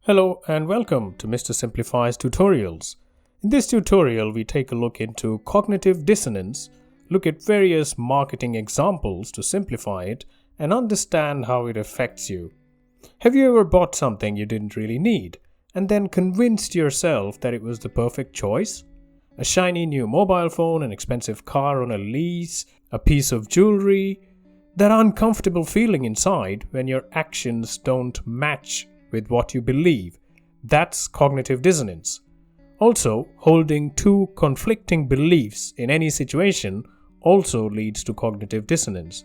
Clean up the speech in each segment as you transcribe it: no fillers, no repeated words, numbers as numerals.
Hello and welcome to Mr. Simplify's tutorials. In this tutorial, we take a look into cognitive dissonance, look at various marketing examples to simplify it, and understand how it affects you. Have you ever bought something you didn't really need, and then convinced yourself that it was the perfect choice? A shiny new mobile phone, an expensive car on a lease, a piece of jewelry. That uncomfortable feeling inside when your actions don't match with what you believe. That's cognitive dissonance. Also, holding two conflicting beliefs in any situation also leads to cognitive dissonance.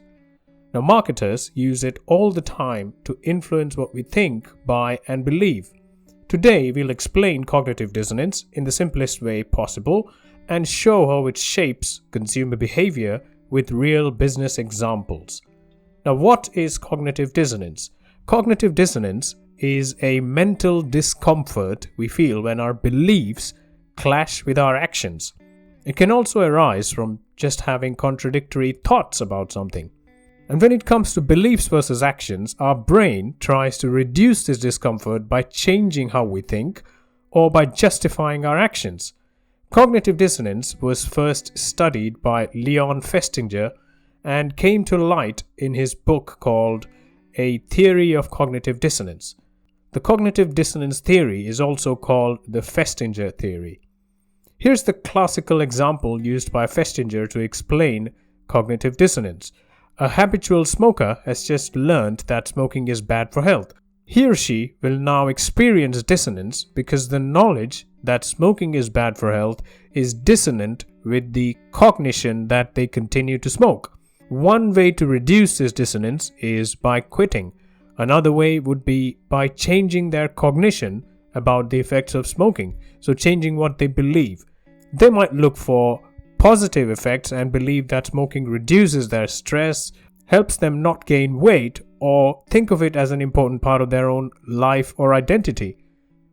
Now, marketers use it all the time to influence what we think, buy, and believe. Today, we'll explain cognitive dissonance in the simplest way possible and show how it shapes consumer behavior with real business examples. Now, what is cognitive dissonance? Cognitive dissonance is a mental discomfort we feel when our beliefs clash with our actions. It can also arise from just having contradictory thoughts about something. And when it comes to beliefs versus actions, our brain tries to reduce this discomfort by changing how we think or by justifying our actions. Cognitive dissonance was first studied by Festinger and came to light in his book called A Theory of Cognitive Dissonance. The cognitive dissonance theory is also called the Festinger theory. Here's the classical example used by Festinger to explain cognitive dissonance. A habitual smoker has just learned that smoking is bad for health. He or she will now experience dissonance because the knowledge that smoking is bad for health is dissonant with the cognition that they continue to smoke. One way to reduce this dissonance is by quitting. Another way would be by changing their cognition about the effects of smoking, so changing what they believe. They might look for positive effects and believe that smoking reduces their stress, helps them not gain weight, or think of it as an important part of their own life or identity.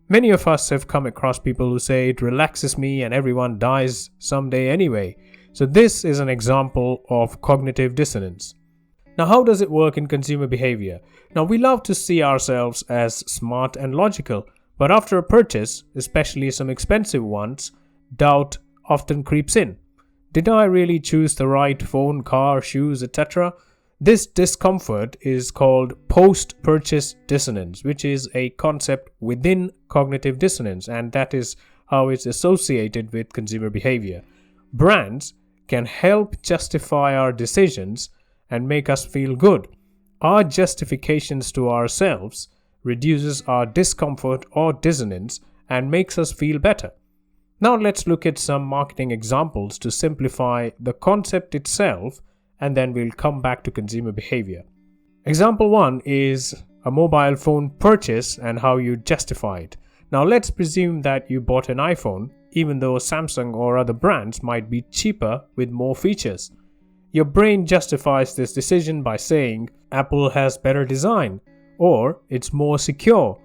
Many of us have come across people who say it relaxes me and everyone dies someday anyway. So this is an example of cognitive dissonance. Now, how does it work in consumer behavior? Now, we love to see ourselves as smart and logical, but after a purchase, especially some expensive ones, doubt often creeps in. Did I really choose the right phone, car, shoes, etc.? This discomfort is called post-purchase dissonance, which is a concept within cognitive dissonance, and that is how it's associated with consumer behavior. Brands can help justify our decisions and make us feel good. Our justifications to ourselves reduces our discomfort or dissonance and makes us feel better. Now let's look at some marketing examples to simplify the concept itself, and then we'll come back to consumer behavior. Example 1 is a mobile phone purchase and how you justify it. Now let's presume that you bought an iPhone, even though Samsung or other brands might be cheaper with more features. Your brain justifies this decision by saying Apple has better design or it's more secure,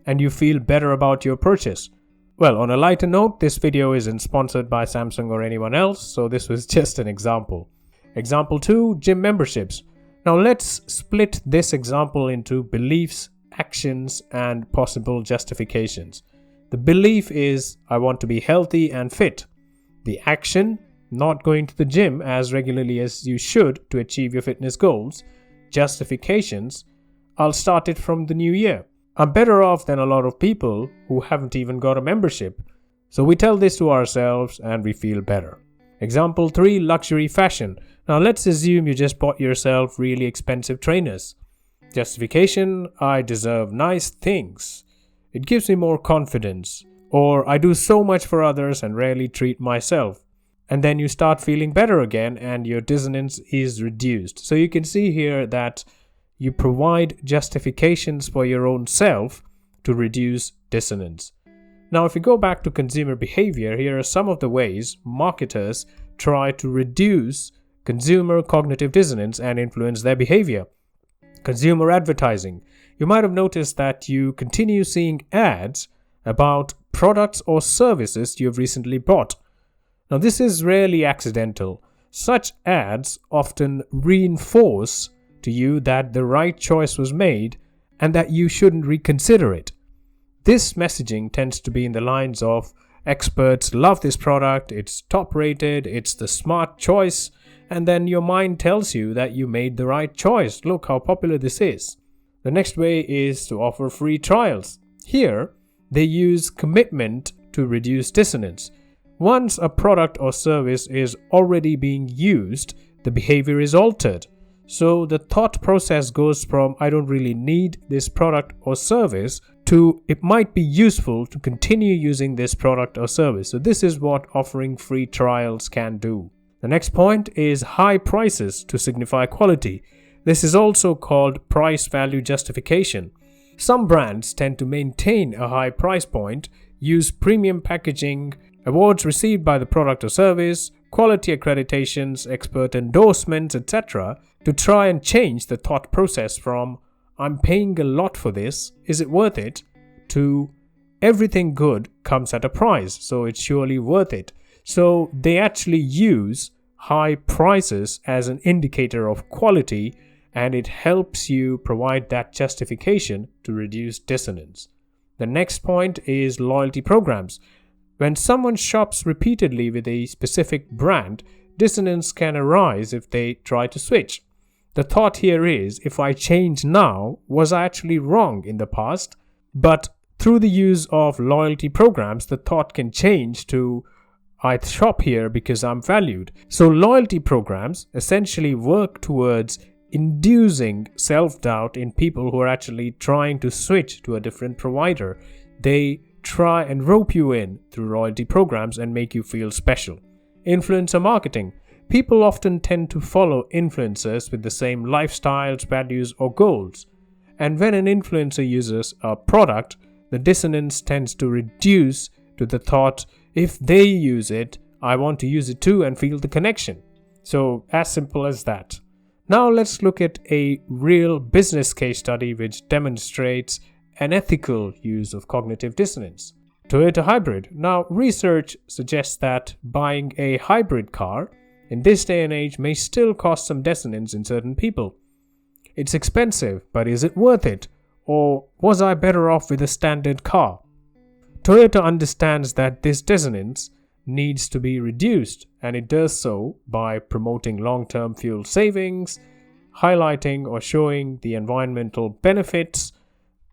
and you feel better about your purchase. Well, on a lighter note, this video isn't sponsored by Samsung or anyone else, so this was just an example. Example 2, gym memberships. Now let's split this example into beliefs, actions, and possible justifications. The belief is I want to be healthy and fit. The action, not going to the gym as regularly as you should to achieve your fitness goals. Justifications, I'll start it from the new year. I'm better off than a lot of people who haven't even got a membership. So we tell this to ourselves and we feel better. Example 3, luxury fashion. Now let's assume you just bought yourself really expensive trainers. Justification, I deserve nice things. It gives me more confidence. Or I do so much for others and rarely treat myself. And then you start feeling better again and your dissonance is reduced. So you can see here that you provide justifications for your own self to reduce dissonance. Now, if we go back to consumer behavior, here are some of the ways marketers try to reduce consumer cognitive dissonance and influence their behavior. Consumer advertising. You might have noticed that you continue seeing ads about products or services you have recently bought. Now, this is rarely accidental. Such ads often reinforce to you that the right choice was made and that you shouldn't reconsider it. This messaging tends to be in the lines of experts love this product, it's top rated, it's the smart choice, and then your mind tells you that you made the right choice. Look how popular this is. The next way is to offer free trials. Here, they use commitment to reduce dissonance. Once a product or service is already being used, the behavior is altered. So the thought process goes from I don't really need this product or service to it might be useful to continue using this product or service. So this is what offering free trials can do. The next point is high prices to signify quality. This is also called price value justification. Some brands tend to maintain a high price point, use premium packaging, awards received by the product or service, quality accreditations, expert endorsements, etc. to try and change the thought process from I'm paying a lot for this, is it worth it, to everything good comes at a price, so it's surely worth it. So they actually use high prices as an indicator of quality, and it helps you provide that justification to reduce dissonance. The next point is loyalty programs. When someone shops repeatedly with a specific brand, dissonance can arise if they try to switch. The thought here is, if I change now, was I actually wrong in the past? But through the use of loyalty programs, the thought can change to, I shop here because I'm valued. So loyalty programs essentially work towards inducing self-doubt in people who are actually trying to switch to a different provider. They try and rope you in through loyalty programs and make you feel special. Influencer marketing. People often tend to follow influencers with the same lifestyles, values, or goals. And when an influencer uses a product, the dissonance tends to reduce to the thought, if they use it, I want to use it too and feel the connection. So as simple as that. Now let's look at a real business case study which demonstrates an ethical use of cognitive dissonance. Toyota hybrid. Now research suggests that buying a hybrid car in this day and age may still cause some dissonance in certain people. It's expensive, but is it worth it? Or was I better off with a standard car? Toyota understands that this dissonance needs to be reduced, and it does so by promoting long-term fuel savings, highlighting or showing the environmental benefits,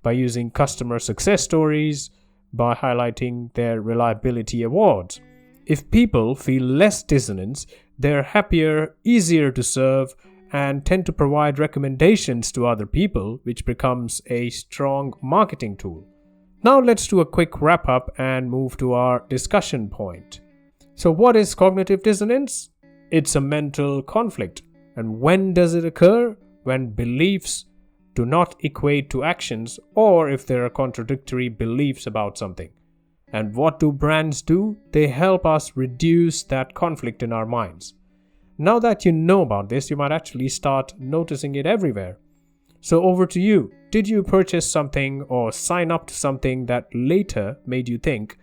by using customer success stories, by highlighting their reliability awards. If people feel less dissonance, they're happier, easier to serve, and tend to provide recommendations to other people, which becomes a strong marketing tool. Now let's do a quick wrap up and move to our discussion point. So what is cognitive dissonance? It's a mental conflict. And when does it occur? When beliefs do not equate to actions, or if there are contradictory beliefs about something. And what do brands do? They help us reduce that conflict in our minds. Now that you know about this, you might actually start noticing it everywhere. So over to you. Did you purchase something or sign up to something that later made you think,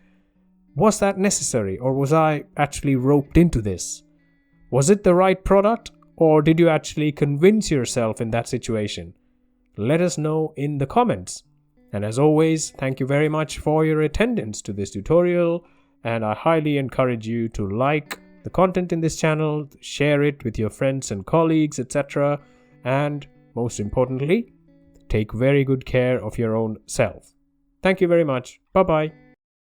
was that necessary, or was I actually roped into this? Was it the right product, or did you actually convince yourself in that situation? Let us know in the comments. And as always, thank you very much for your attendance to this tutorial, and I highly encourage you to like the content in this channel, share it with your friends and colleagues, etc. And most importantly, take very good care of your own self. Thank you very much. Bye-bye.